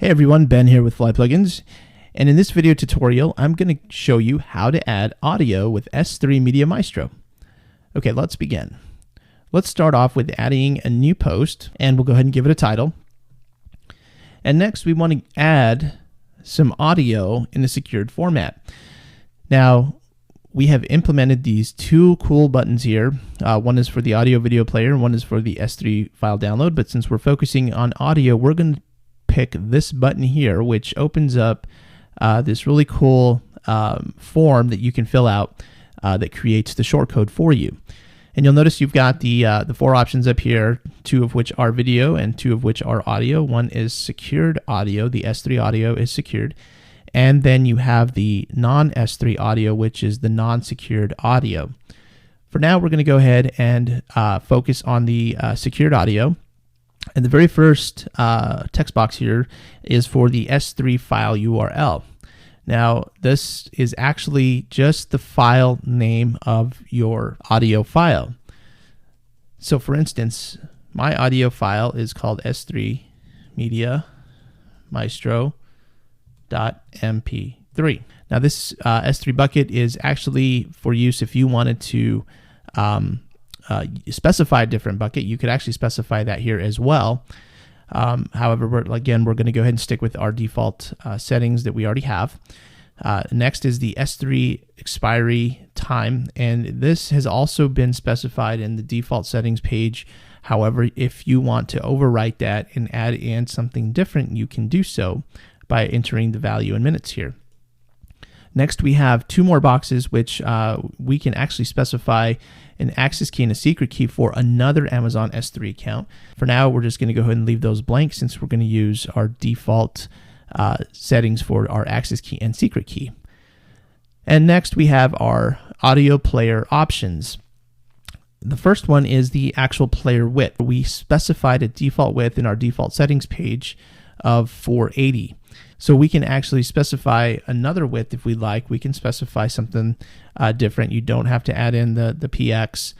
Hey everyone, Ben here with Fly Plugins, and in this video tutorial I'm going to show you how to add audio with S3 Media Maestro. Okay, let's begin. Let's start off with adding a new post, and we'll go ahead and give it a title. And next we want to add some audio in a secured format. Now we have implemented these two cool buttons here. One is for the audio video player and one is for the S3 file download, but since we're focusing on audio, we're going to pick this button here, which opens up this really cool form that you can fill out that creates the shortcode for you. And you'll notice you've got the four options up here, two of which are video and two of which are audio. One is secured audio, the S3 audio is secured. And then you have the non-S3 audio, which is the non-secured audio. For now, we're going to go ahead and focus on the secured audio. And the very first text box here is for the S3 file URL. Now, this is actually just the file name of your audio file. So for instance, my audio file is called S3 Media Maestro .mp3. Now this S3 bucket is actually for use if you wanted to specify a different bucket. You could actually specify that here as well. However, we're going to go ahead and stick with our default settings that we already have. Next is the S3 expiry time, and this has also been specified in the default settings page. However, if you want to overwrite that and add in something different, you can do so by entering the value in minutes here. Next, we have two more boxes which we can actually specify an access key and a secret key for another Amazon S3 account. For now, we're just going to go ahead and leave those blank since we're going to use our default settings for our access key and secret key. And next, we have our audio player options. The first one is the actual player width. We specified a default width in our default settings page of 480. So we can actually specify another width if we like. We can specify something different. You don't have to add in the PX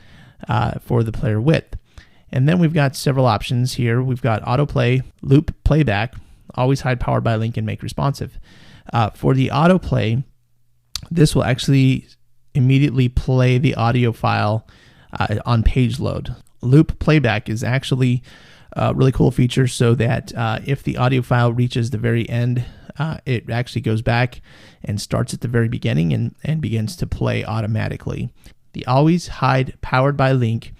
for the player width. And then we've got several options here. We've got autoplay, loop playback, always hide powered by link and make responsive. For the autoplay, this will actually immediately play the audio file on page load. Loop playback is actually a really cool feature so that if the audio file reaches the very end, it actually goes back and starts at the very beginning and begins to play automatically. The always hide powered by link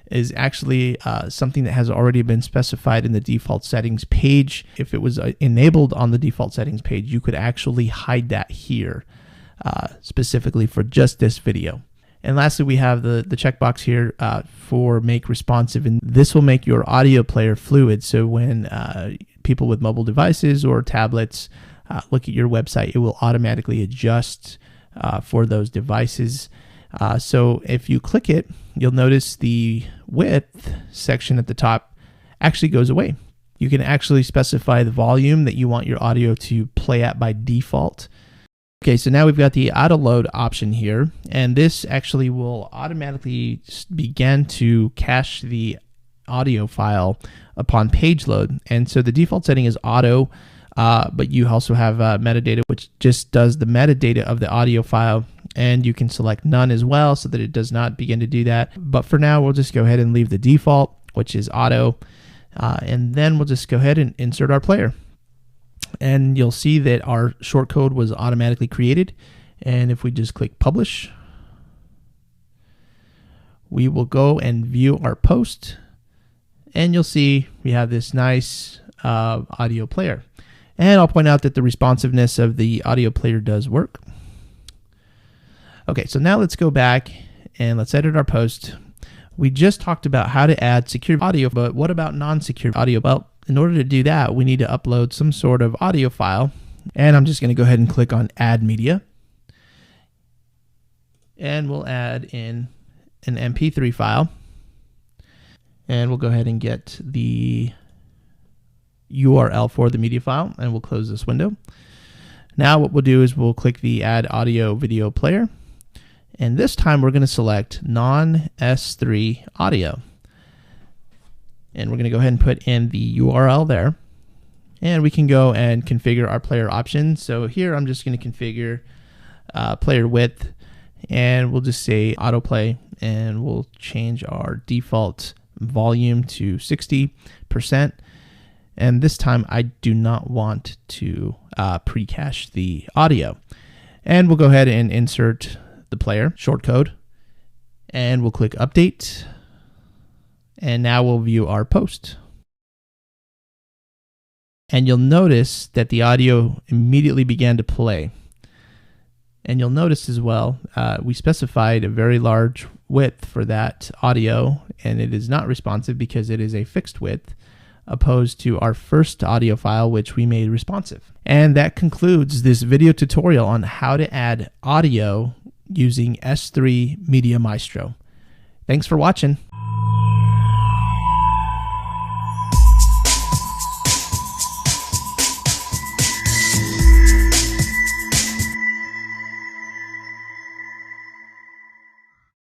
is actually something that has already been specified in the default settings page. If it was enabled on the default settings page, you could actually hide that here specifically for just this video. And lastly, we have the checkbox here for make responsive, and this will make your audio player fluid. So when people with mobile devices or tablets look at your website, it will automatically adjust for those devices. So if you click it, you'll notice the width section at the top actually goes away. You can actually specify the volume that you want your audio to play at by default. Okay, so now we've got the auto load option here, and this actually will automatically begin to cache the audio file upon page load. And so the default setting is auto, but you also have metadata, which just does the metadata of the audio file, and you can select none as well so that it does not begin to do that. But for now, we'll just go ahead and leave the default, which is auto, and then we'll just go ahead and insert our player. And you'll see that our shortcode was automatically created. And if we just click publish, we will go and view our post. And you'll see we have this nice audio player. And I'll point out that the responsiveness of the audio player does work. Okay, so now let's go back and let's edit our post. We just talked about how to add secure audio, but what about non-secure audio? Well, in order to do that, we need to upload some sort of audio file. And I'm just going to go ahead and click on Add Media. And we'll add in an MP3 file. And we'll go ahead and get the URL for the media file, and we'll close this window. Now what we'll do is we'll click the Add Audio Video Player. And this time we're going to select non-S3 audio. And we're going to go ahead and put in the URL there. And we can go and configure our player options. So here I'm just going to configure player width, and we'll just say autoplay, and we'll change our default volume to 60%. And this time I do not want to pre-cache the audio. And we'll go ahead and insert the player shortcode, and we'll click update. And now we'll view our post. And you'll notice that the audio immediately began to play. And you'll notice as well, we specified a very large width for that audio, and it is not responsive because it is a fixed width, opposed to our first audio file, which we made responsive. And that concludes this video tutorial on how to add audio using S3 Media Maestro. Thanks for watching.